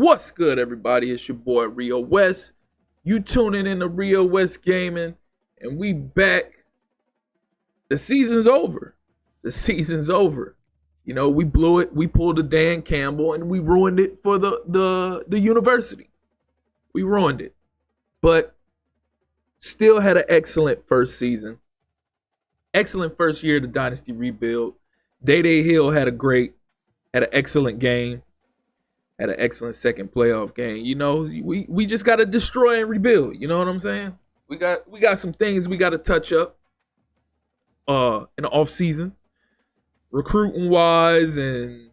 What's good, everybody? It's your boy Rio West. You tuning in to Rio West Gaming, and we back. The season's over. The season's over. You know, we blew it. We pulled a Dan Campbell, and we ruined it for the university. We ruined it, but still had an excellent first season. Excellent first year of the Dynasty rebuild. Day Hill had an excellent game. Had an excellent second playoff game. You know, we just got to destroy and rebuild. You know what I'm saying? We got some things we got to touch up in the offseason, recruiting wise and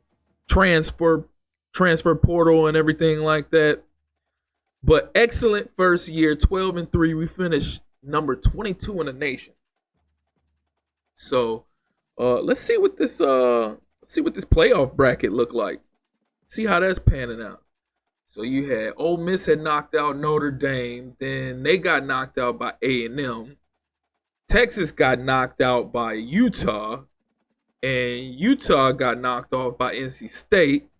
transfer portal and everything like that. But excellent first year, 12-3. We finished number 22 in the nation. So let's see what this playoff bracket looked like. See how that's panning out. So you had Ole Miss had knocked out Notre Dame, then they got knocked out by A&M. Texas got knocked out by Utah, and Utah got knocked off by NC State.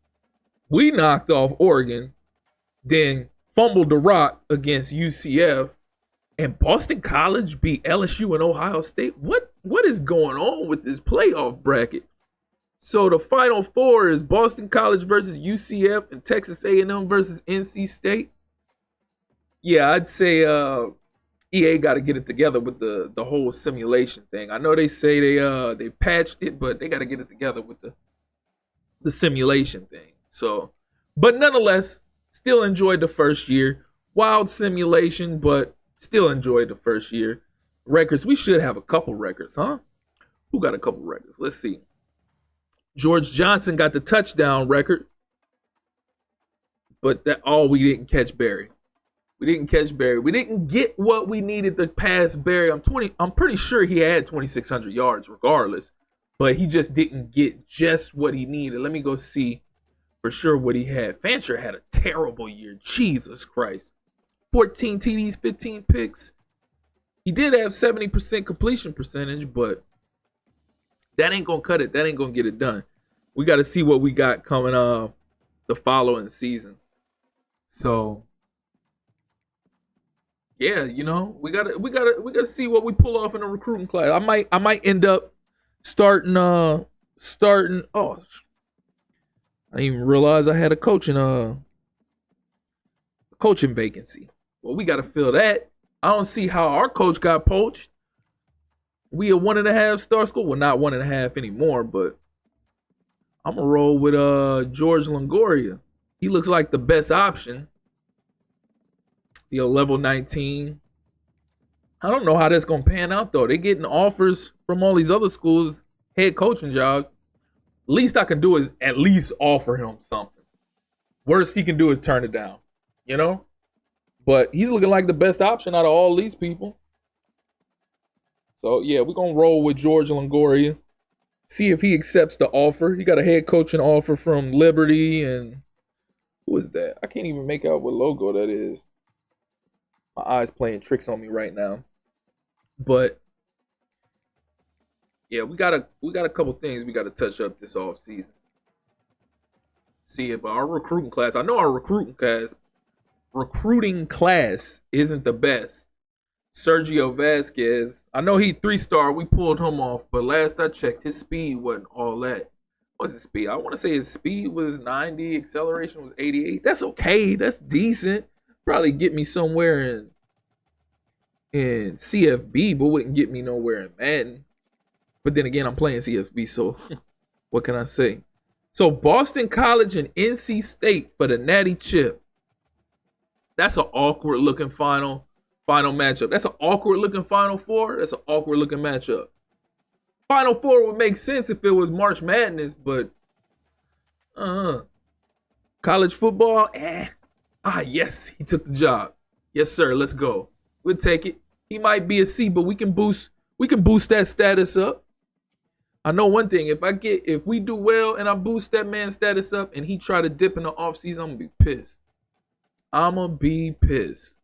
We knocked off Oregon, then fumbled the rock against UCF, and Boston College beat LSU and Ohio State. What is going on with this playoff bracket? So the Final Four is Boston College versus UCF and Texas A&M versus NC State. Yeah, I'd say EA got to get it together with the whole simulation thing. I know they say they patched it, but they got to get it together with the simulation thing. So, but nonetheless, still enjoyed the first year. Wild simulation, but still enjoyed the first year. Records, we should have a couple records, huh? Who got a couple records? Let's see. George Johnson got the touchdown record, but we didn't catch Barry. We didn't catch Barry. We didn't get what we needed to pass Barry. I'm pretty sure he had 2,600 yards regardless, but he just didn't get just what he needed. Let me go see for sure what he had. Fancher had a terrible year. Jesus Christ. 14 TDs, 15 picks. He did have 70% completion percentage, but that ain't going to cut it. That ain't going to get it done. We got to see what we got coming up the following season. So, yeah, you know, we got to see what we pull off in the recruiting class. I might end up starting I didn't even realize I had a coaching vacancy. Well, we got to fill that. I don't see how our coach got poached. We a 1.5 star school. Well, not 1.5 anymore, but I'm going to roll with George Longoria. He looks like the best option. He a level 19. I don't know how that's going to pan out, though. They're getting offers from all these other schools, head coaching jobs. Least I can do is at least offer him something. Worst he can do is turn it down, you know? But he's looking like the best option out of all these people. So, yeah, we're going to roll with George Longoria. See if he accepts the offer. He got a head coaching offer from Liberty. And who is that? I can't even make out what logo that is. My eyes playing tricks on me right now. But, yeah, we got a couple things we got to touch up this offseason. See if our recruiting class. I know our recruiting class isn't the best. Sergio Vasquez, I know he 3-star. We pulled him off, but last I checked, his speed wasn't all that. What's his speed? I want to say his speed was 90, acceleration was 88. That's okay. That's decent. Probably get me somewhere in CFB, but wouldn't get me nowhere in Madden. But then again, I'm playing CFB, so what can I say? So Boston College and NC State for the Natty Chip. That's an awkward looking final matchup. That's an awkward looking Final Four. That's an awkward looking matchup. Final Four would make sense if it was March Madness, but college football, yes, he took the job. Yes, sir. Let's go. We'll take it. He might be a C, but we can boost that status up. I know one thing. If we do well and I boost that man's status up and he try to dip in the offseason, I'm gonna be pissed.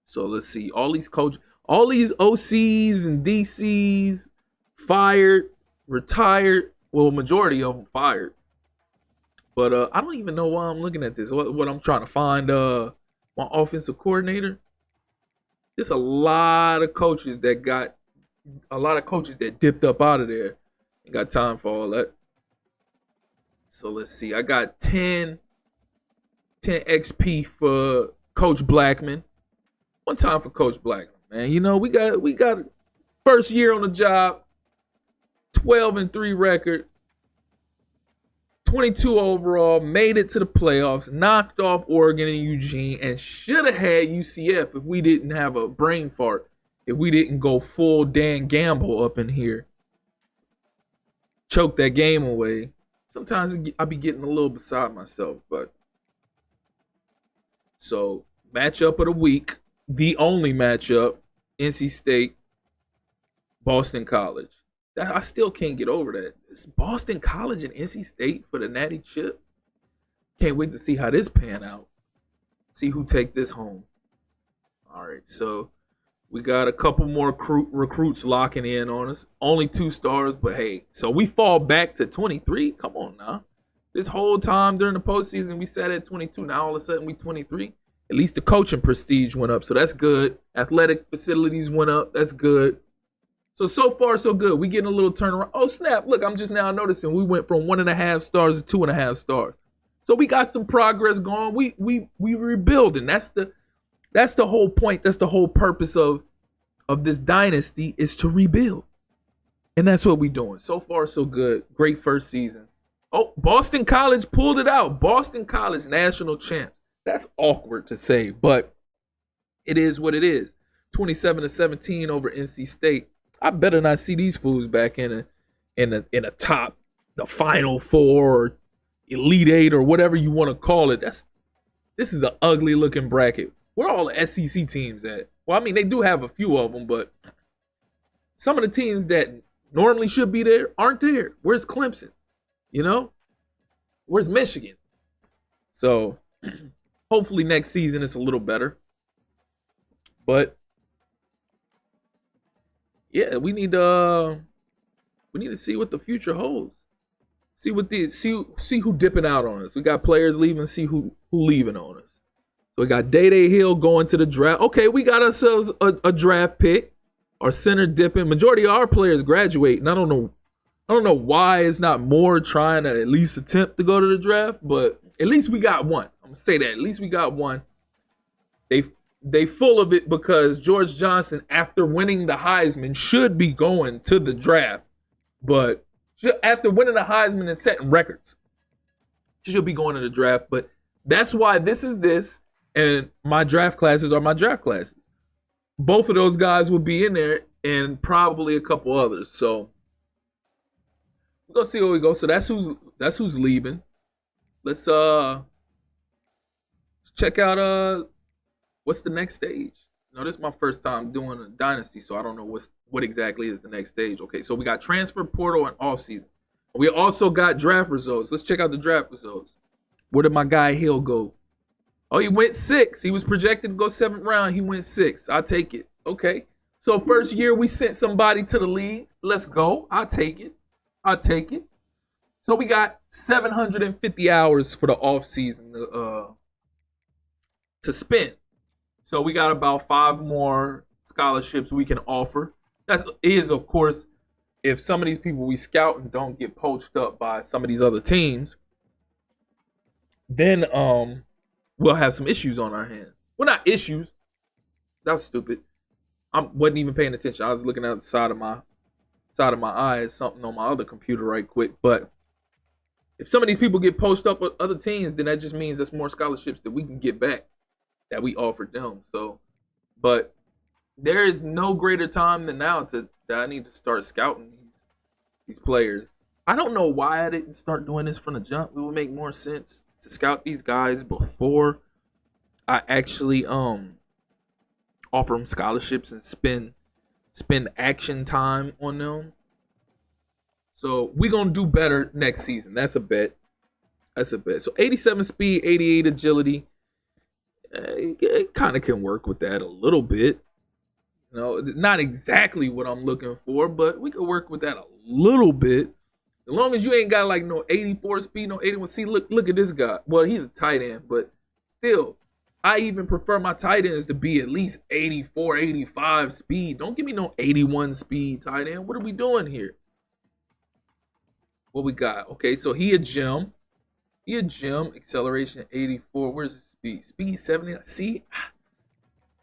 So let's see. All these OCs and DCs fired, retired. Well, majority of them fired. But I don't even know why I'm looking at this. What I'm trying to find my offensive coordinator. There's a lot of coaches that dipped up out of there. Ain't got time for all that. So let's see. I got 10 XP for Coach Blackman. One time for Coach Blackman, man. You know, we got first year on the job, 12-3 record, 22 overall, made it to the playoffs, knocked off Oregon and Eugene, and should have had UCF if we didn't have a brain fart, if we didn't go full Dan Gamble up in here. Choke that game away. Sometimes I be getting a little beside myself, but so matchup of the week, the only matchup, NC State, Boston College. I still can't get over that. It's Boston College and NC State for the Natty Chip. Can't wait to see how this pan out. See who take this home. All right, so we got a couple more recruits locking in on us. Only 2 stars, but hey, so we fall back to 23. Come on now. This whole time during the postseason, we sat at 22. Now all of a sudden we 23. At least the coaching prestige went up, so that's good. Athletic facilities went up. That's good. So far, so good. We getting a little turnaround. Oh, snap. Look, I'm just now noticing we went from 1.5 stars to 2.5 stars. So we got some progress going. We rebuilding. That's the whole point. That's the whole purpose of this dynasty is to rebuild. And that's what we doing. So far, so good. Great first season. Oh, Boston College pulled it out. Boston College national champs. That's awkward to say, but it is what it is. 27-17 over NC State. I better not see these fools back in a top, the Final Four or Elite Eight or whatever you want to call it. This is an ugly looking bracket. Where are all the SEC teams at? Well, I mean, they do have a few of them, but some of the teams that normally should be there aren't there. Where's Clemson? You know? Where's Michigan? So hopefully next season it's a little better. But yeah, we need to see what the future holds. See who dipping out on us. We got players leaving, see who leaving on us. So we got Day Hill going to the draft. Okay, we got ourselves a draft pick. Our center dipping. Majority of our players graduate. And I don't know why it's not more trying to at least attempt to go to the draft, but at least we got one. I'm gonna say that. At least we got one. They full of it because George Johnson, after winning the Heisman, should be going to the draft. But after winning the Heisman and setting records, she'll be going to the draft. But that's why this is this, and my draft classes are my draft classes. Both of those guys will be in there, and probably a couple others. So we're gonna see where we go. So that's who's leaving. Let's check out what's the next stage. This is my first time doing a dynasty, so I don't know what exactly is the next stage. Okay, so we got transfer portal and offseason. We also got draft results. Let's check out the draft results. Where did my guy Hill go? Oh, he went 6. He was projected to go 7th round. He went 6. I'll take it. Okay. So first year we sent somebody to the league. Let's go. I'll take it. So we got 750 hours for the offseason to spend. So we got about 5 more scholarships we can offer. That is, of course, if some of these people we scout and don't get poached up by some of these other teams, then we'll have some issues on our hands. Well, not issues. That was stupid. I wasn't even paying attention. I was looking at the side of my eye at something on my other computer right quick. But if some of these people get poached up with other teams, then that just means there's more scholarships that we can get back that we offered them. So, but there is no greater time than now that I need to start scouting these players. I don't know why I didn't start doing this from the jump. It would make more sense to scout these guys before I actually offer them scholarships and spend action time on them. So we're gonna do better next season. That's a bet. So 87 speed, 88 agility. It kind of can work with that a little bit. Not exactly what I'm looking for, but we can work with that a little bit. As long as you ain't got like no 84 speed, no 81. See, look at this guy. Well, he's a tight end, but still, I even prefer my tight ends to be at least 84, 85 speed. Don't give me no 81 speed tight end. What are we doing here? What we got? Okay, so he a gem. He a gem. Acceleration 84. Where's his speed? Speed 70. See,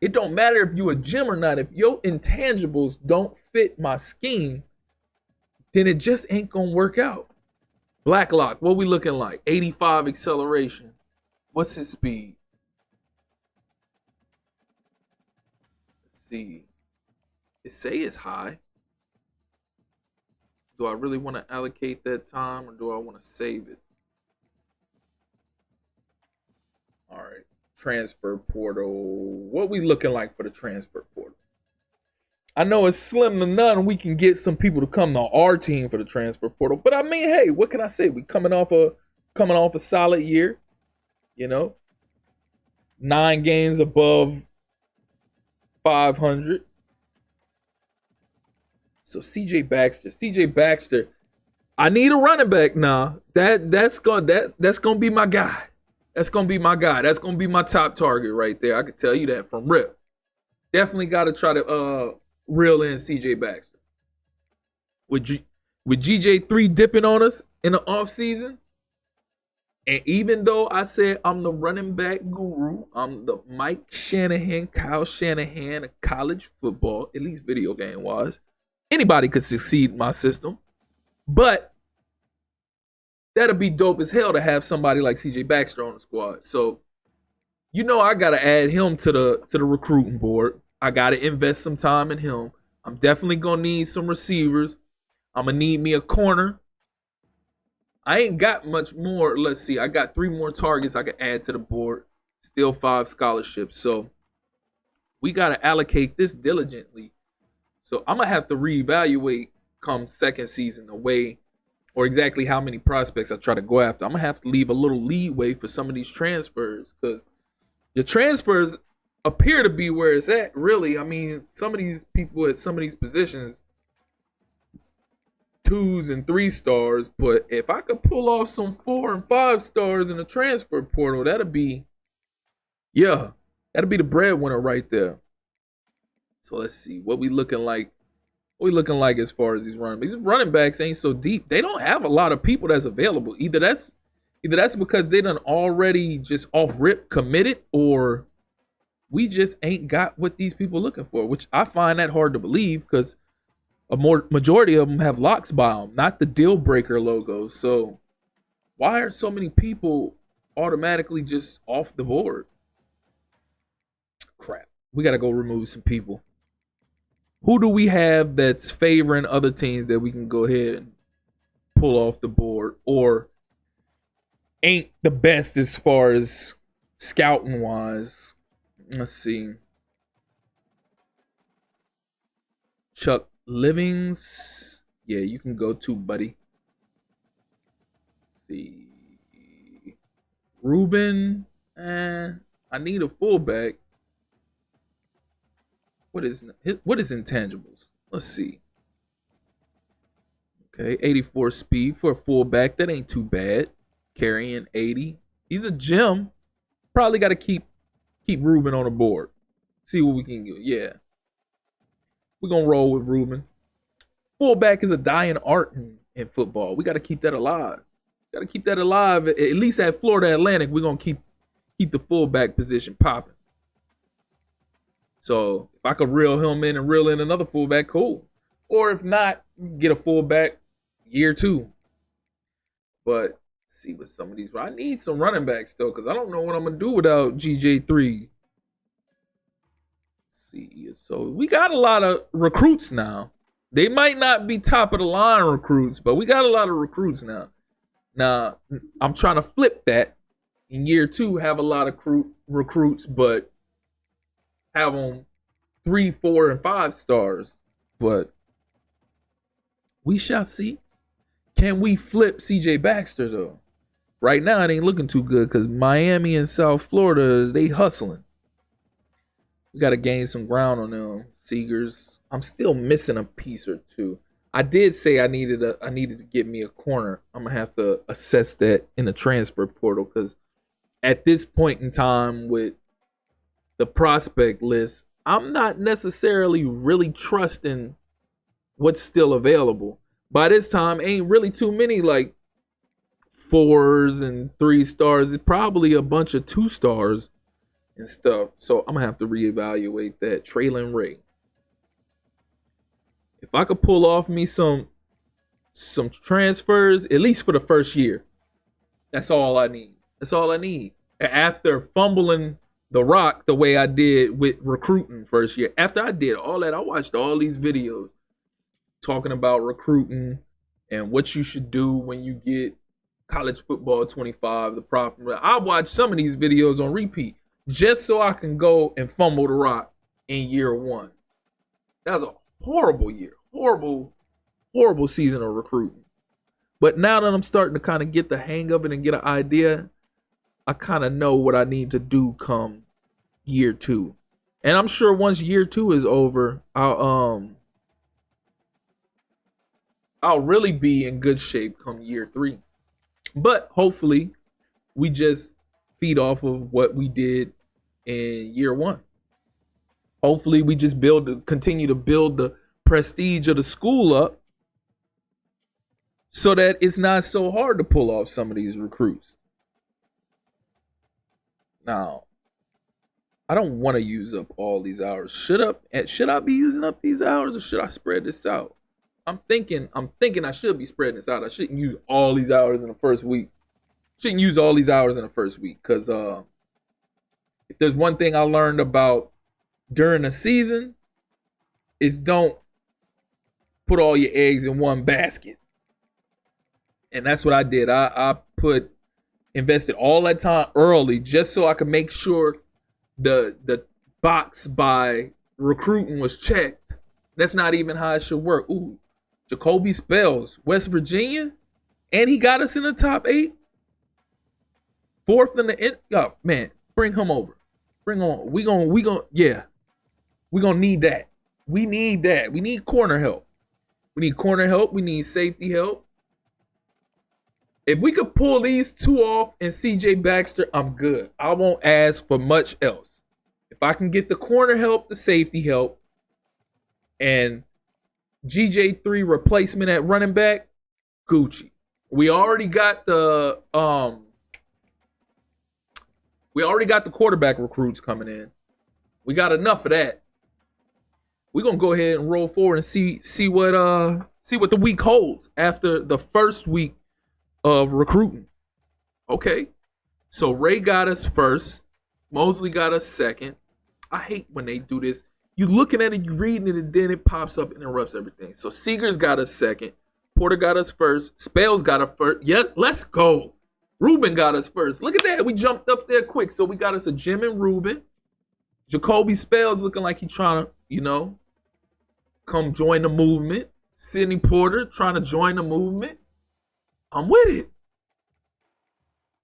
it don't matter if you a gem or not. If your intangibles don't fit my scheme, then it just ain't gonna work out. Blacklock, what we looking like? 85 acceleration. What's his speed? Let's see. It say it's high. Do I really want to allocate that time or do I want to save it? All right. Transfer portal. What we looking like for the transfer portal? I know it's slim to none. We can get some people to come to our team for the transfer portal. But I mean, hey, what can I say? We coming off a solid year. You know, 9 games above 500. So CJ Baxter, I need a running back now. That's gonna be my guy. That's gonna be my guy. That's gonna be my top target right there. I can tell you that from rip. Definitely got to try to reel in CJ Baxter. With GJ3 dipping on us in the offseason, and even though I said I'm the running back guru, I'm the Mike Shanahan, Kyle Shanahan of college football, at least video game wise. Anybody could succeed in my system, but that'd be dope as hell to have somebody like CJ Baxter on the squad. So, you know, I gotta add him to the recruiting board. I gotta invest some time in him. I'm definitely gonna need some receivers. I'm gonna need me a corner. I ain't got much more. Let's see. I got 3 more targets I can add to the board. Still 5 scholarships. So we gotta allocate this diligently. So I'm gonna have to reevaluate come second season the way or exactly how many prospects I try to go after. I'm gonna have to leave a little leeway for some of these transfers because the transfers appear to be where it's at. Really, I mean, some of these people at some of these positions, 2s and 3 stars. But if I could pull off some 4 and 5 stars in the transfer portal, that'd be the breadwinner right there. So let's see what we looking like. What we looking like as far as these running backs? These running backs ain't so deep. They don't have a lot of people that's available. Either that's because they done already just off rip committed, or we just ain't got what these people looking for. Which I find that hard to believe because majority of them have locks by them, not the deal breaker logos. So why are so many people automatically just off the board? Crap. We got to go remove some people. Who do we have that's favoring other teams that we can go ahead and pull off the board or ain't the best as far as scouting wise? Let's see. Chuck Livings. Yeah, you can go too, buddy. Let's see. Ruben. I need a fullback. What is intangibles? Let's see. Okay, 84 speed for a fullback. That ain't too bad. Carrying 80. He's a gem. Probably got to keep Ruben on the board. See what we can do. Yeah. We're going to roll with Ruben. Fullback is a dying art in football. We got to keep that alive. Got to keep that alive. At least at Florida Atlantic, we're going to keep the fullback position popping. So if I could reel him in and reel in another fullback, cool. Or if not, get a fullback year 2. But see what some of these. I need some running backs though, because I don't know what I'm gonna do without GJ3. See, so we got a lot of recruits now. They might not be top of the line recruits, but we got a lot of recruits now. Now I'm trying to flip that in year 2, have a lot of recruits, but have them 3, 4, and 5 stars. But we shall see. Can we flip CJ Baxter though? Right now it ain't looking too good because Miami and South Florida, they hustling. We got to gain some ground on them. Seegers. I'm still missing a piece or 2. I did say I needed to get me a corner. I'm gonna have to assess that in the transfer portal because at this point in time with the prospect list, I'm not necessarily really trusting what's still available. By this time, ain't really too many like 4s and 3 stars. It's probably a bunch of 2 stars and stuff. So I'm gonna have to reevaluate that. Traylon Ray. If I could pull off me some transfers, at least for the first year, that's all I need. That's all I need. After fumbling the rock the way I did with recruiting first year, after I did all that, I watched all these videos talking about recruiting and what you should do when you get college football 25, the problem. I watched some of these videos on repeat just so I can go and fumble the rock in year 1. That was a horrible year. Horrible season of recruiting. But now that I'm starting to kind of get the hang of it and get an idea, I kind of know what I need to do come year 2. And I'm sure once year 2 is over, I'll really be in good shape come year 3. But hopefully we just feed off of what we did in year 1. Hopefully we just continue to build the prestige of the school up so that it's not so hard to pull off some of these recruits. Now, I don't want to use up all these hours. Should I be using up these hours or should I spread this out? I'm thinking I should be spreading this out. I shouldn't use all these hours in the first week. Because if there's one thing I learned about during the season, is don't put all your eggs in one basket. And that's what I did. I invested all that time early just so I could make sure the box by recruiting was checked. That's not even how it should work. Ooh, Jacoby Spells, West Virginia, and he got us in the top 8. 4th in the end. Oh, man, bring him over. Bring on. We gonna need that. We need that. We need corner help. We need safety help. If we could pull these 2 off and CJ Baxter, I'm good. I won't ask for much else. If I can get the corner help, the safety help, and GJ3 replacement at running back, Gucci. We already got the quarterback recruits coming in. We got enough of that. We're gonna go ahead and roll forward and see what the week holds after the first week of recruiting. Okay. So Ray got us first. Mosley got us second. I hate when they do this. You looking at it, you reading it, and then it pops up and interrupts everything. So Seegers got us second. Porter got us first. Spells got us first. Yeah, let's go. Ruben got us first. Look at that. We jumped up there quick. So we got us a Jim and Ruben. Jacoby Spells looking like he's trying to, come join the movement. Sidney Porter trying to join the movement. I'm with it.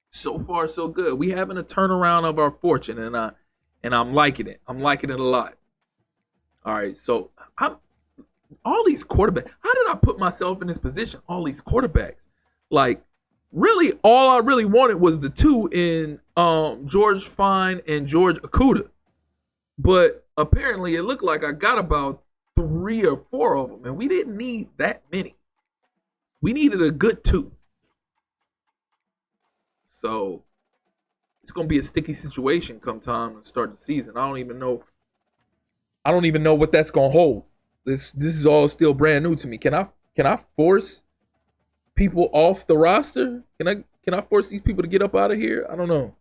So far, so good. We having a turnaround of our fortune, and I'm liking it. I'm liking it a lot. All right, so all these quarterbacks. How did I put myself in this position? All these quarterbacks. Like, really, all I really wanted was the 2 in George Fine and George Okuda. But apparently, it looked like I got about 3 or 4 of them, and we didn't need that many. We needed a good 2. So it's gonna be a sticky situation come time to start the season. I don't even know what that's gonna hold. This is all still brand new to me. Can I force people off the roster? Can I force these people to get up out of here? I don't know.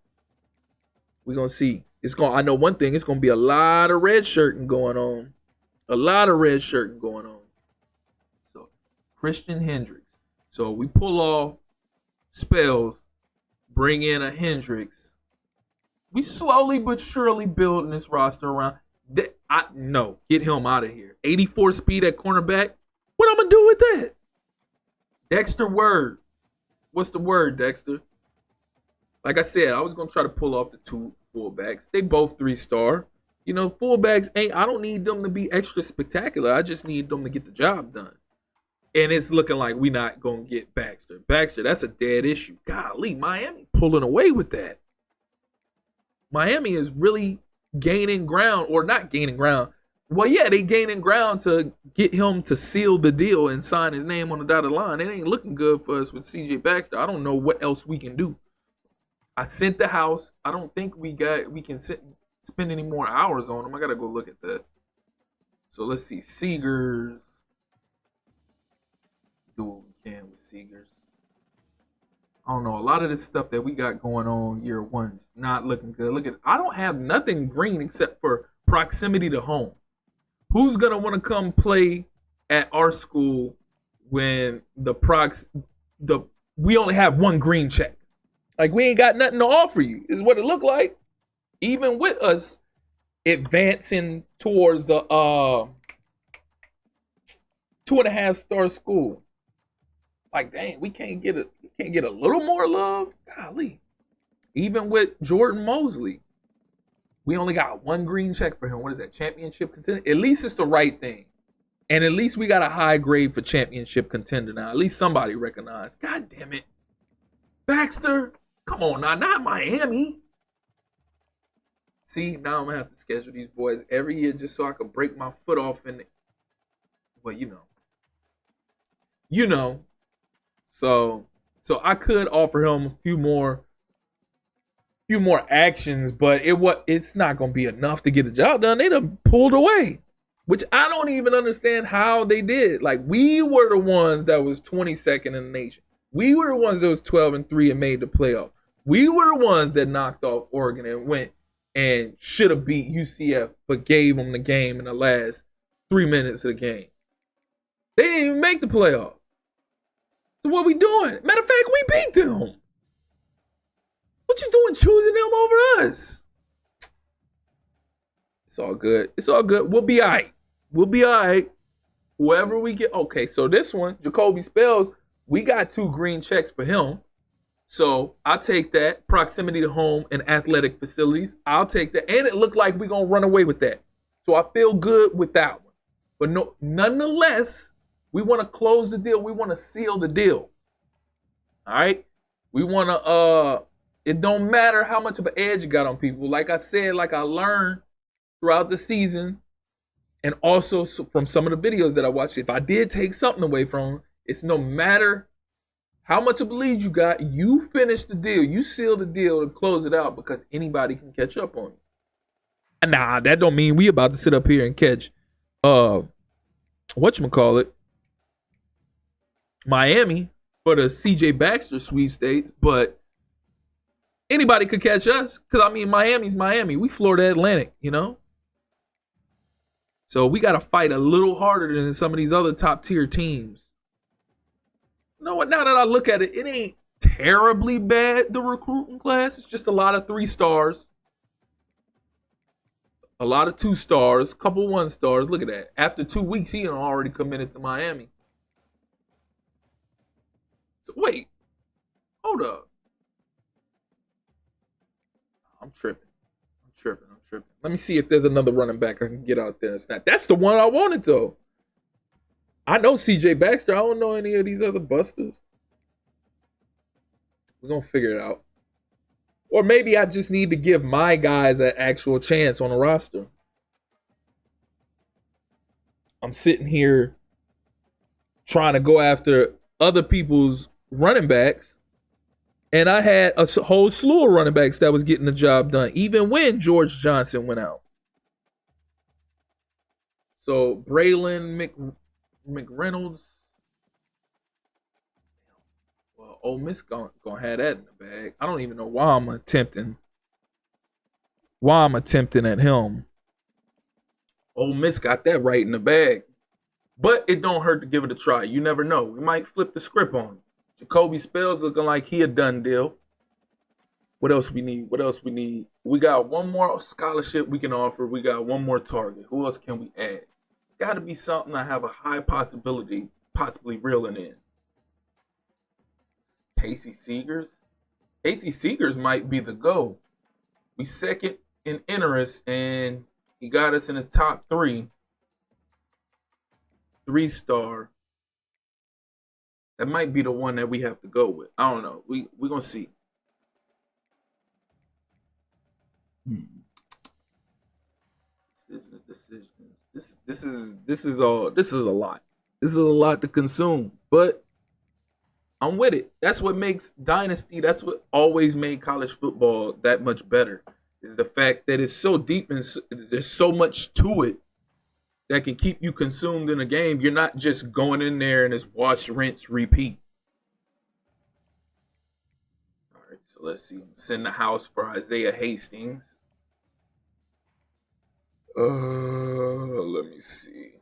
We're gonna see. I know one thing, it's gonna be a lot of red shirting going on. So Christian Hendricks. So we pull off Spells, bring in a Hendricks. We slowly but surely building this roster around. No, get him out of here. 84 speed at cornerback. What I'm gonna do with that? Dexter Word. What's the word, Dexter? Like I said, I was gonna try to pull off the 2 fullbacks. They both 3-star. Fullbacks I don't need them to be extra spectacular. I just need them to get the job done. And it's looking like we not going to get Baxter. Baxter, that's a dead issue. Golly, Miami pulling away with that. Miami is really gaining ground, or not gaining ground. Well, yeah, they gaining ground to get him to seal the deal and sign his name on the dotted line. It ain't looking good for us with CJ Baxter. I don't know what else we can do. I sent the house. I don't think we can spend any more hours on him. I got to go look at that. So let's see. Seegers. Do what we can with Seegers. I don't know. A lot of this stuff that we got going on year one is not looking good. Look at, I don't have nothing green except for proximity to home. Who's gonna want to come play at our school when we only have one green check? Like, we ain't got nothing to offer you, is what it looked like. Even with us advancing towards the 2.5-star school. Like, dang, we can't get a little more love? Golly. Even with Jordan Mosley, we only got one green check for him. What is that? Championship contender? At least it's the right thing. And at least we got a high grade for championship contender now. At least somebody recognized. God damn it. Baxter, come on now, not Miami. See, now I'm going to have to schedule these boys every year just so I can break my foot off in it. Well, you know. So I could offer him a few more actions, but it's not gonna be enough to get the job done. They done pulled away, which I don't even understand how they did. Like, we were the ones that was 22nd in the nation. We were the ones that was 12-3 and made the playoff. We were the ones that knocked off Oregon and went and should have beat UCF, but gave them the game in the last 3 minutes of the game. They didn't even make the playoff. So what we doing? Matter of fact, we beat them. What you doing choosing them over us? It's all good. It's all good. We'll be all right. We'll be all right. Whoever we get. Okay, so this one, Jacoby Spells, we got 2 green checks for him. So I'll take that. Proximity to home and athletic facilities. I'll take that. And it looked like we're going to run away with that. So I feel good with that one. But no, nonetheless, we want to close the deal. We want to seal the deal. All right? We want to, it don't matter how much of an edge you got on people. Like I said, like I learned throughout the season, and also from some of the videos that I watched, if I did take something away from them, it's no matter how much of a lead you got, you finish the deal. You seal the deal to close it out, because anybody can catch up on you. Nah, that don't mean we about to sit up here and catch, whatchamacallit, Miami for the CJ Baxter sweepstakes, but anybody could catch us, because, I mean, Miami's Miami. We Florida Atlantic, you know? So we got to fight a little harder than some of these other top-tier teams. You know what? Now that I look at it, it ain't terribly bad, the recruiting class. It's just a lot of 3 stars, a lot of 2 stars, a couple 1 stars. Look at that. After 2 weeks, he already committed to Miami. So wait, hold up. I'm tripping. Let me see if there's another running back I can get out there and snap. That's the one I wanted, though. I know CJ Baxter. I don't know any of these other busters. We're going to figure it out. Or maybe I just need to give my guys an actual chance on the roster. I'm sitting here trying to go after other people's running backs, and I had a whole slew of running backs that was getting the job done, even when George Johnson went out. So Braylon McReynolds, well, Ole Miss gonna have that in the bag. I don't even know why I'm attempting at him. Ole Miss got that right in the bag. But it don't hurt to give it a try. You never know. We might flip the script on him. Jacoby Spells looking like he a done deal. What else we need? We got one more scholarship we can offer. We got one more target. Who else can we add? Got to be something I have a high possibility possibly reeling in. Casey Seegers? Casey Seegers might be the go. We second in interest, and he got us in his top 3. 3-star. That might be the one that we have to go with. I don't know. We gonna see. Hmm. Decisions. This is a lot. This is a lot to consume, but I'm with it. That's what makes Dynasty. That's what always made college football that much better. Is the fact that it's so deep and there's so much to it that can keep you consumed in a game. You're not just going in there and it's watch, rinse, repeat. All right, so let's see. Send the house for Isaiah Hastings. Let me see.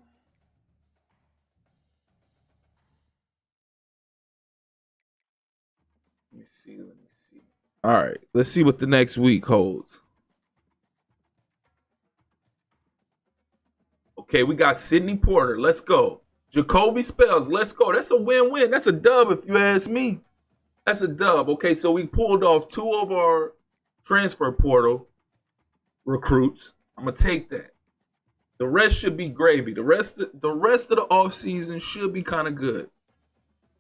Let me see. Let me see. All right, let's see what the next week holds. Okay, we got Sidney Porter. Let's go. Jacoby Spells. Let's go. That's a win-win. That's a dub if you ask me. That's a dub. Okay, so we pulled off 2 of our transfer portal recruits. I'm gonna take that. The rest should be gravy. The rest of the offseason should be kind of good.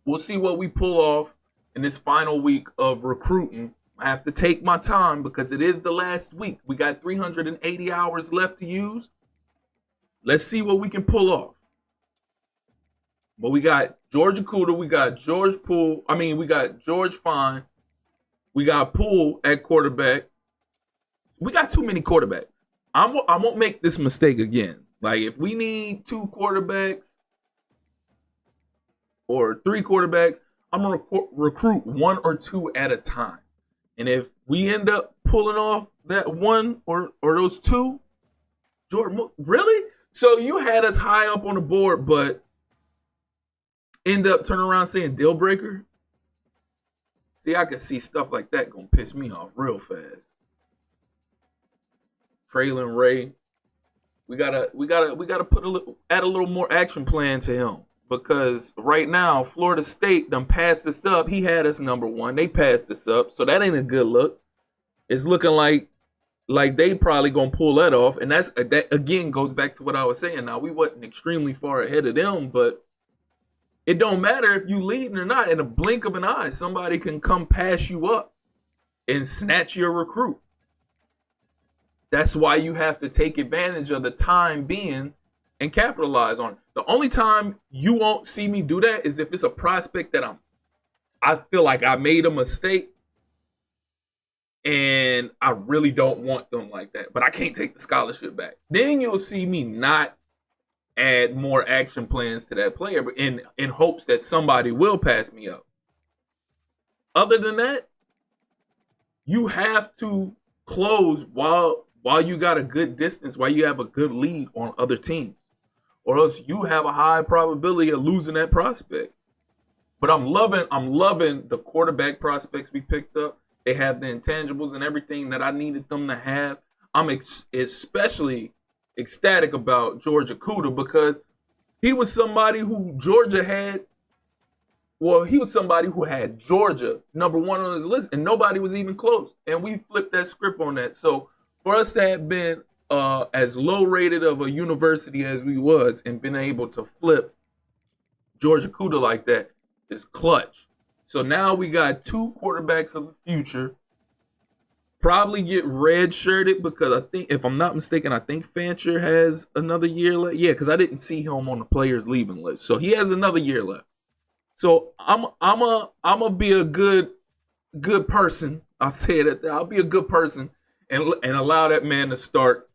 We'll see what we pull off in this final week of recruiting. I have to take my time because it is the last week. We got 380 hours left to use. Let's see what we can pull off. But we got George Akuda, we got George Poole. We got George Fine. We got Poole at quarterback. We got too many quarterbacks. I won't make this mistake again. Like, if we need 2 quarterbacks or 3 quarterbacks, I'm going to recruit 1 or 2 at a time. And if we end up pulling off that 1 or those 2, Jordan, really? So you had us high up on the board, but end up turning around saying deal breaker? See, I can see stuff like that going to piss me off real fast. Traylon Ray, we gotta add a little more action plan to him, because right now Florida State done passed us up. He had us number 1. They passed us up, so that ain't a good look. It's looking like they probably gonna pull that off, and that again goes back to what I was saying. Now, we wasn't extremely far ahead of them, but it don't matter if you leading or not. In a blink of an eye, somebody can come pass you up and snatch your recruit. That's why you have to take advantage of the time being and capitalize on it. The only time you won't see me do that is if it's a prospect that I feel like I made a mistake and I really don't want them like that, but I can't take the scholarship back. Then you'll see me not add more action plans to that player, but in hopes that somebody will pass me up. Other than that, you have to close while you got a good distance, while you have a good lead on other teams, or else you have a high probability of losing that prospect. But I'm loving the quarterback prospects we picked up. They have the intangibles and everything that I needed them to have. I'm especially ecstatic about George Akuda, because he was somebody who Georgia had. Well, he was somebody who had Georgia number 1 on his list, and nobody was even close. And we flipped that script on that. So for us to have been as low rated of a university as we was and been able to flip George Akuda like that is clutch. So now we got 2 quarterbacks of the future. Probably get red shirted, because I think, if I'm not mistaken, I think Fancher has another year left. Yeah, because I didn't see him on the players leaving list, so he has another year left. So I'm a be a good person. I'll say it at that. I'll be a good person and allow that man to start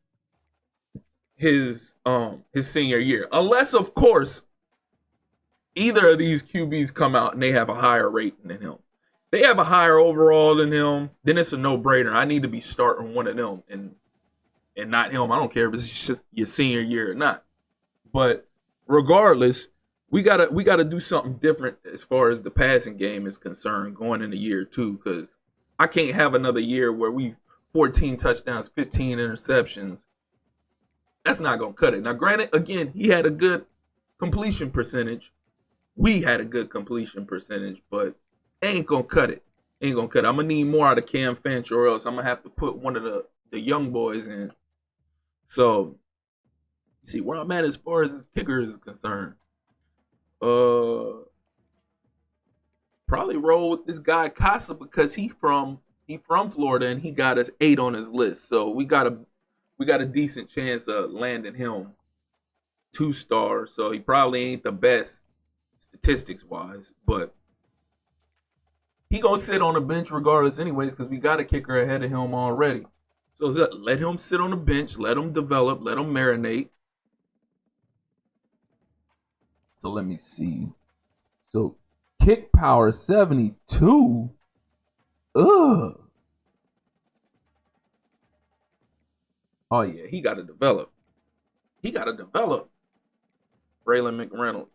his senior year, unless of course either of these QBs come out and they have a higher rating than him. They have a higher overall than him, then it's a no-brainer. I need to be starting one of them and not him. I don't care if it's just your senior year or not. But regardless, we gotta do something different as far as the passing game is concerned going into year 2, because I can't have another year where we 14 touchdowns, 15 interceptions. That's not gonna cut it. Now, granted, again, he had a good completion percentage. We had a good completion percentage, but ain't gonna cut it. Ain't gonna cut it. I'm gonna need more out of Cam Fancher, or else I'm gonna have to put one of the young boys in. So, see where I'm at as far as kicker is concerned. probably roll with this guy Casa because he from Florida and he got us 8 on his list. So we got a decent chance of landing him 2 stars. So he probably ain't the best statistics wise, but he gonna sit on the bench regardless, anyways, because we got a kicker ahead of him already. So let him sit on the bench, let him develop, let him marinate. So let me see. So kick power 72. Ugh. Oh yeah, he got to develop. He got to develop. Braylon McReynolds.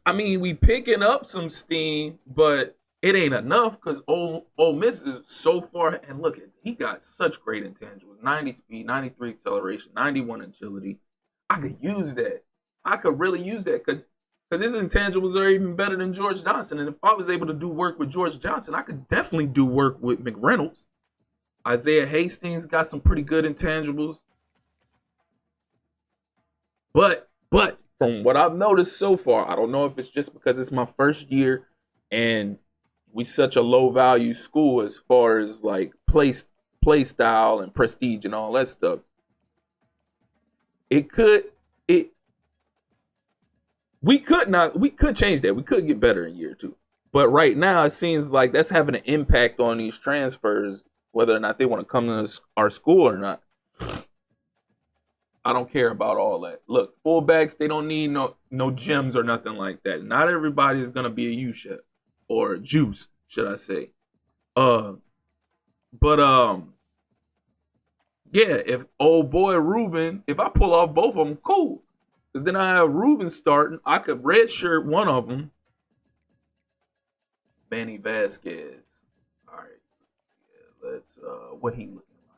I mean, we picking up some steam, but it ain't enough because Ole Miss is so far. And look, he got such great intangibles: 90 speed, 93 acceleration, 91 agility. I could use that. I could really use that because his intangibles are even better than George Johnson. And if I was able to do work with George Johnson, I could definitely do work with McReynolds. Isaiah Hastings got some pretty good intangibles. But from what I've noticed so far, I don't know if it's just because it's my first year and we such a low value school as far as like play style and prestige and all that stuff. We could change that. We could get better in year 2. But right now it seems like that's having an impact on these transfers, whether or not they want to come to our school or not. I don't care about all that. Look, fullbacks, they don't need no gems or nothing like that. Not everybody is gonna be a U-Chef or a Juice, should I say. Yeah, if old boy Ruben, if I pull off both of them, cool. Because then I have Ruben starting. I could redshirt one of them. Manny Vasquez. All right. Yeah, let's what he looking like.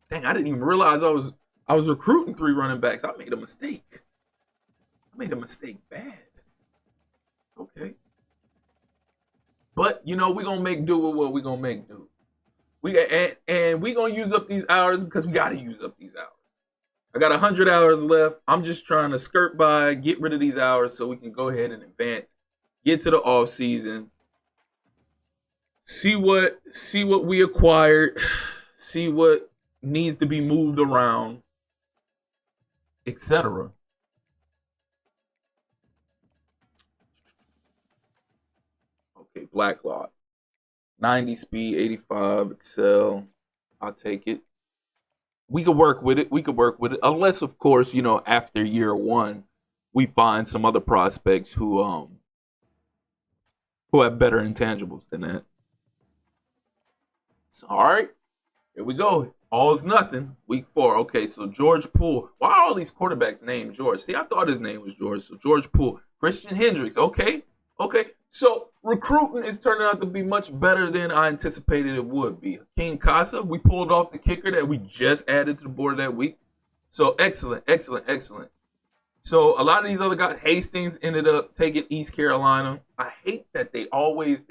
Dang, I didn't even realize I was recruiting 3 running backs. I made a mistake. Bad. Okay. But, we're going to make do with what we're going to make do. And we're going to use up these hours because we got to use up these hours. I got 100 hours left. I'm just trying to skirt by, get rid of these hours so we can go ahead and advance, get to the off season, see what we acquired, see what needs to be moved around, etc. Okay, Blacklock. 90 speed, 85 excel. I'll take it. We could work with it. Unless, of course, after year 1, we find some other prospects who have better intangibles than that. So, all right, here we go. All is nothing. Week 4. Okay, so George Poole. Why are all these quarterbacks named George? See, I thought his name was George. So George Poole. Christian Hendricks. Okay. So recruiting is turning out to be much better than I anticipated it would be. King Casa, we pulled off the kicker that we just added to the board that week. So excellent. So a lot of these other guys, Hastings ended up taking East Carolina. I hate that they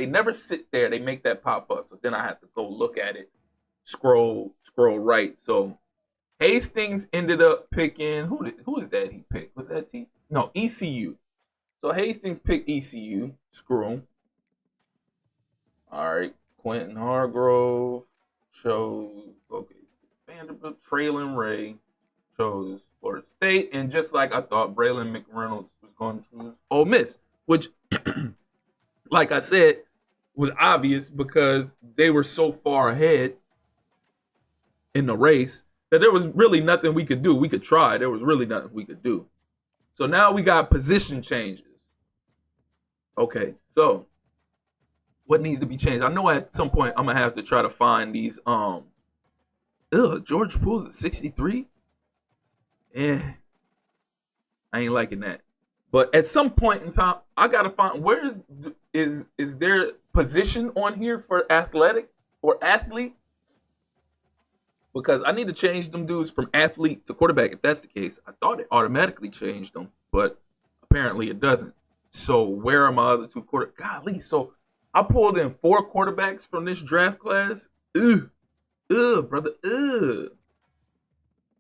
never sit there. They make that pop up. So then I have to go look at it. Scroll right. So Hastings ended up picking who is that he picked? Was that T? No, ECU. So Hastings picked ECU. Screw him. All right. Quentin Hargrove chose Vanderbilt. Traylon Ray chose Florida State, and just like I thought, Braylon McReynolds was going to choose Ole Miss, which, like I said, was obvious because they were so far ahead in the race that there was really nothing we could do. We could try. There was really nothing we could do. So now we got position changes. Okay, so what needs to be changed? I know at some point I'm gonna have to try to find these. George Poole's at 63. I ain't liking that. But at some point in time, I gotta find where is there position on here for athletic or athlete? Because I need to change them dudes from athlete to quarterback. If that's the case, I thought it automatically changed them, but apparently it doesn't. So where are my other 2 quarterbacks? Golly, so I pulled in 4 quarterbacks from this draft class. Brother.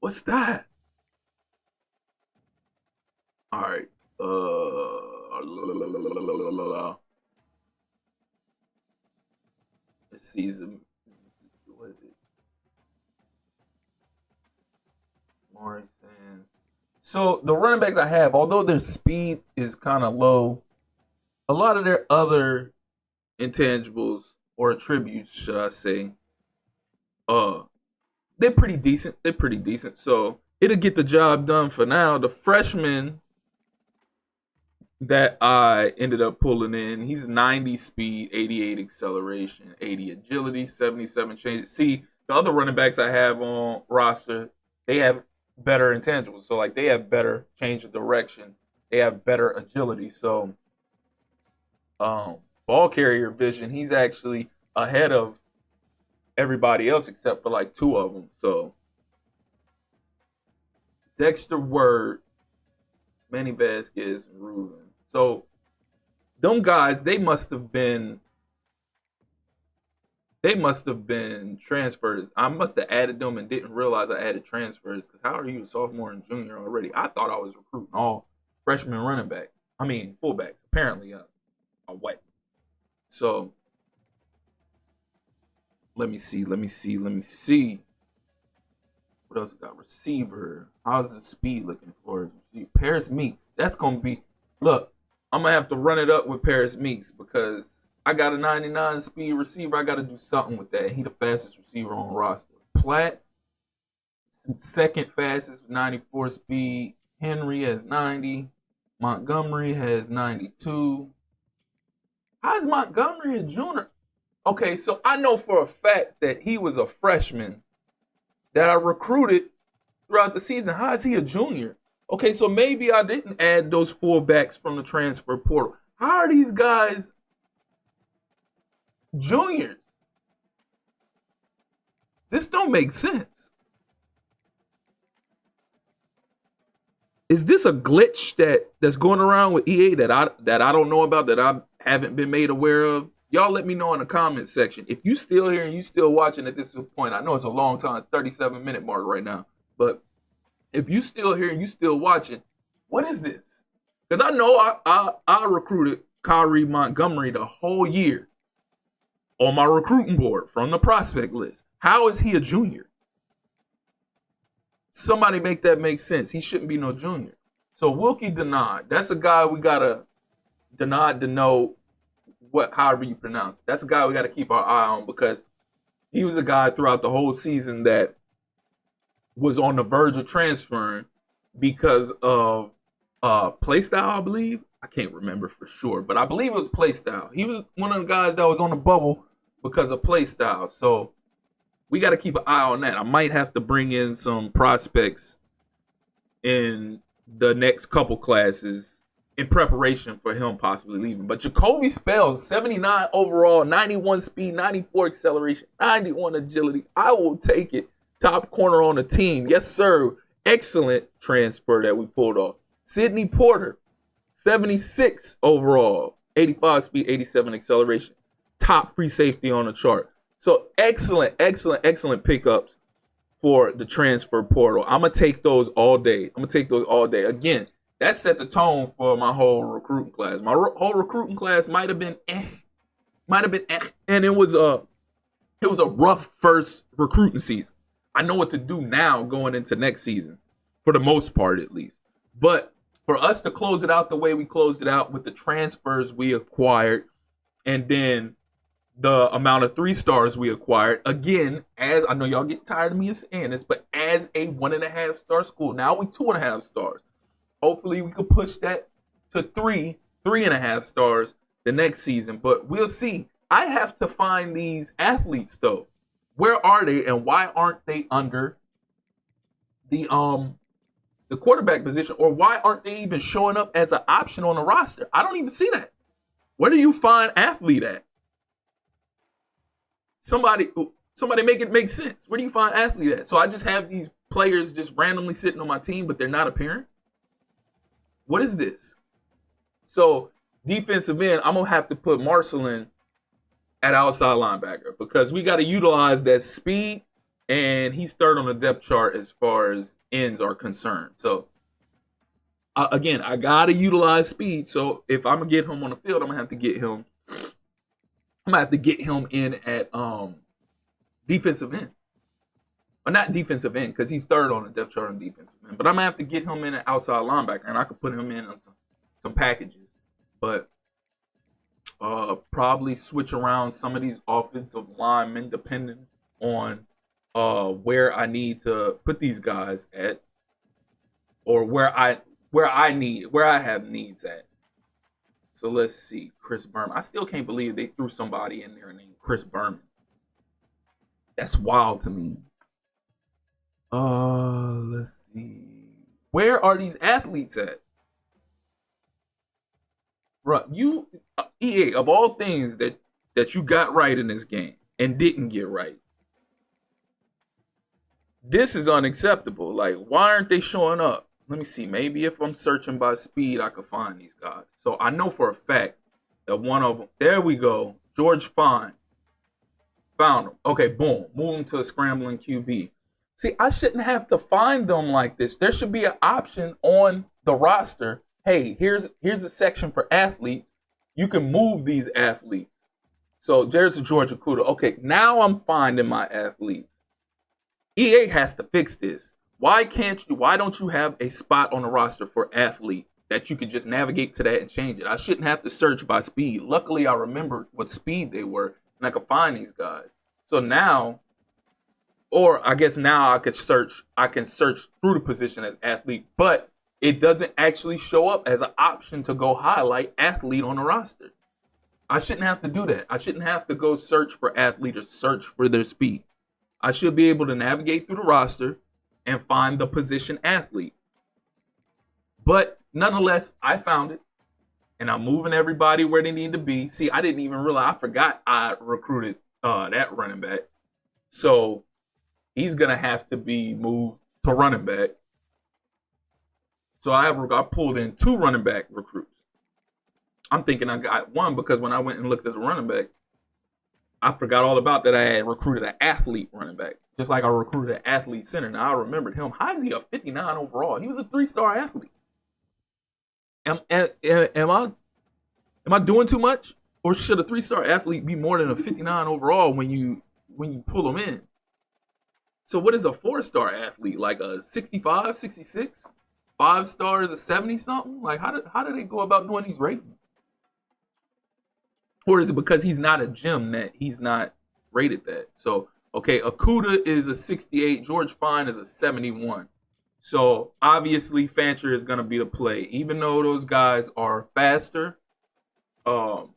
What's that? All right. This season, what is it? Morris Sands. So the running backs I have, although their speed is kind of low, a lot of their other intangibles or attributes, should I say, uh, they're pretty decent. They're pretty decent. So it'll get the job done for now. The freshman that I ended up pulling in, he's 90 speed, 88 acceleration, 80 agility, 77 change. See, the other running backs I have on roster, they have better intangibles. So like they have better change of direction. They have better agility. So ball carrier vision, he's actually ahead of everybody else except for like two of them. So Dexter Word, Manny Vasquez, and Reuben. So them guys, they must have been transfers. I must have added them and didn't realize I added transfers, because how are you a sophomore and junior already? I thought I was recruiting all freshman running back. I mean fullbacks. Apparently, what? So let me see. What else I got? Receiver. How's the speed looking for? Paris Meeks. That's gonna be. Look, I'm gonna have to run it up with Paris Meeks because I got a 99 speed receiver. I got to do something with that. He the fastest receiver on the roster. Platt, second fastest with 94 speed. Henry has 90. Montgomery has 92. How's Montgomery a junior? Okay, so I know for a fact that he was a freshman that I recruited throughout the season. How is he a junior? Okay, so maybe I didn't add those fullbacks from the transfer portal. How are these guys juniors? This don't make sense. Is this a glitch that's going around with EA that I don't know about, that I haven't been made aware of? Y'all let me know in the comments section. If you still here and you still watching at this point, I know it's a long time, it's 37-minute mark right now. But if you still here and you still watching, what is this? Because I know I recruited Kyrie Montgomery the whole year on my recruiting board from the prospect list. How is he a junior? Somebody make that make sense. He shouldn't be no junior. So Wilkie Denard, that's a guy we gotta Denard, however you pronounce it. That's a guy we got to keep our eye on, because he was a guy throughout the whole season that was on the verge of transferring because of play style, I believe. I can't remember for sure, but I believe it was play style. He was one of the guys that was on the bubble because of play style. So we got to keep an eye on that. I might have to bring in some prospects in the next couple classes in preparation for him possibly leaving. But Jacoby Spells, 79 overall, 91 speed, 94 acceleration, 91 agility. I will take it. Top corner on the team. Yes, sir. Excellent transfer that we pulled off. Sidney Porter, 76 overall, 85 speed, 87 acceleration. Top free safety on the chart. So excellent pickups for the transfer portal. I'm going to take those all day. Again, that set the tone for my whole recruiting class. My whole recruiting class might have been and it was a rough first recruiting season. I know what to do now going into next season, for the most part at least. But for us to close it out the way we closed it out with the transfers we acquired, and then the amount of 3-stars we acquired, again, as I know y'all get tired of me saying this, but as a 1.5-star school, now we 2.5 stars. Hopefully we could push that to 3.5 stars the next season, but we'll see. I have to find these athletes though. Where are they, and why aren't they under the quarterback position, or why aren't they even showing up as an option on the roster? I don't even see that. Where do you find athlete at? Somebody make it make sense. Where do you find athlete at? So I just have these players just randomly sitting on my team, but they're not appearing? What is this? So defensive end, I'm going to have to put Marcelin at outside linebacker, because we got to utilize that speed, and he's third on the depth chart as far as ends are concerned. So Again, I gotta utilize speed. So if I'm gonna get him on the field, I'm gonna have to get him. I'm gonna have to get him in at defensive end, or not defensive end because he's third on the depth chart on defensive end. But I'm gonna have to get him in at outside linebacker, and I could put him in on some packages. But probably switch around some of these offensive linemen depending on where I need to put these guys at, or where I have needs at. So let's see, Chris Berman. I still can't believe they threw somebody in there named Chris Berman. That's wild to me. Let's see. Where are these athletes at? Bro, you EA, of all things that you got right in this game and didn't get right, this is unacceptable. Like, why aren't they showing up? Let me see. Maybe if I'm searching by speed, I could find these guys. So I know for a fact that one of them, there we go, George Fine. Found him. Okay, boom. Move him to a scrambling QB. See, I shouldn't have to find them like this. There should be an option on the roster. Hey, here's a section for athletes. You can move these athletes. So there's a George Okuda. Okay, now I'm finding my athletes. EA has to fix this. Why don't you have a spot on the roster for athlete that you could just navigate to that and change it? I shouldn't have to search by speed. Luckily, I remembered what speed they were, and I could find these guys. So now, or I guess now I can search through the position as athlete, but it doesn't actually show up as an option to go highlight athlete on the roster. I shouldn't have to do that. I shouldn't have to go search for athlete or search for their speed. I should be able to navigate through the roster and find the position athlete. But nonetheless, I found it, and I'm moving everybody where they need to be. See, I didn't even realize. I forgot I recruited that running back. So he's going to have to be moved to running back. So I pulled in 2 running back recruits. I'm thinking I got one because when I went and looked at the running back, I forgot all about that I had recruited an athlete running back. Just like I recruited an athlete center. Now I remembered him. How is he a 59 overall? He was a 3-star athlete. Am I doing too much? Or should a 3-star athlete be more than a 59 overall when you pull them in? So what is a 4-star athlete? Like a 65, 66? 5 stars, a 70 something? Like how do they go about doing these ratings? Or is it because he's not a gem that he's not rated that? So, okay, Okuda is a 68. George Fine is a 71. So, obviously, Fancher is going to be the play. Even though those guys are faster. Golly,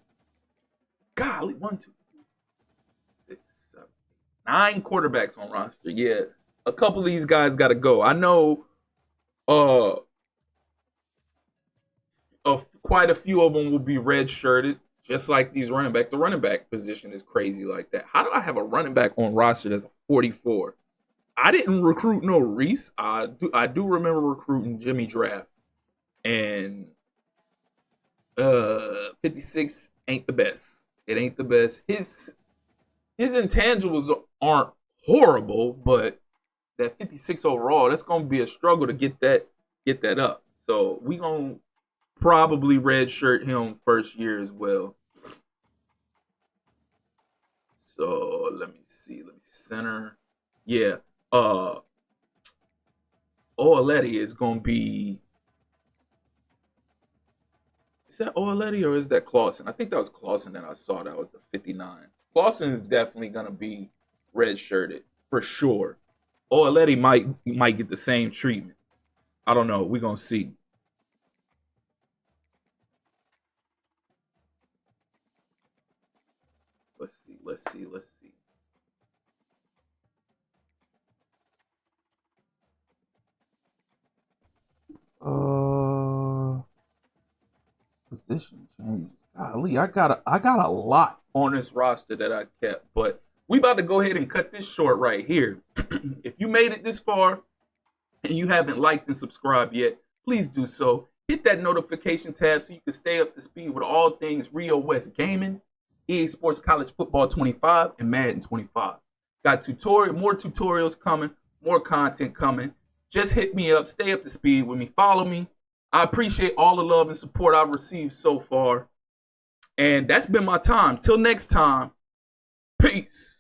1, 2, 6, 7, 9 quarterbacks on roster. Yeah, a couple of these guys got to go. I know quite a few of them will be red-shirted. Just like these running back, the running back position is crazy like that. How do I have a running back on roster that's a 44? I didn't recruit no Reese. I do remember recruiting Jimmy Draft. And 56 ain't the best. It ain't the best. His intangibles aren't horrible, but that 56 overall, that's gonna be a struggle to get that up. So we gonna probably redshirt him first year as well. So let me see. Center. Yeah. Oaleti is gonna be. Is that Oaleti or is that Clausen? I think that was Clausen that I saw. That was the 59. Clausen is definitely gonna be redshirted for sure. Oaleti might get the same treatment. I don't know. We're gonna see. Let's see. Position change. Golly, I got a lot on this roster that I kept, but we about to go ahead and cut this short right here. If you made it this far and you haven't liked and subscribed yet, please do so. Hit that notification tab so you can stay up to speed with all things Rio West Gaming, EA Sports College Football 25, and Madden 25. Got more tutorials coming, more content coming. Just hit me up, stay up to speed with me, follow me. I appreciate all the love and support I've received so far. And that's been my time. Till next time, peace.